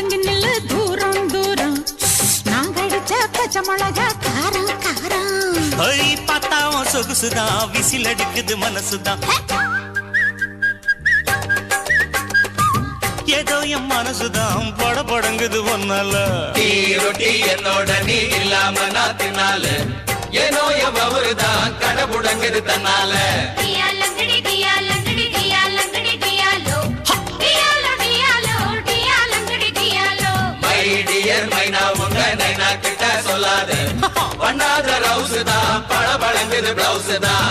ஒதுங்கி நில்லு தூரம் தூரம் நான் கடிச்ச பச்சை மிளகா காரம் காரம் பார்த்தாவும் சொகுசுதான் விசில் அடிக்குது மனசுதான் ஏதோ என் மனசுதான் பட படங்குது ஒன்னால ரொட்டி என்னோட நீ இல்லாம நான் தின்னால ஏனோ எவ்வருதான் கடபுடங்குது தன்னால மை டியர் மைனா உங்க நைனா கிட்ட சொல்லாத பண்ணாத ரவுஸ் தான் பட படங்குது பிளவுஸ் தான்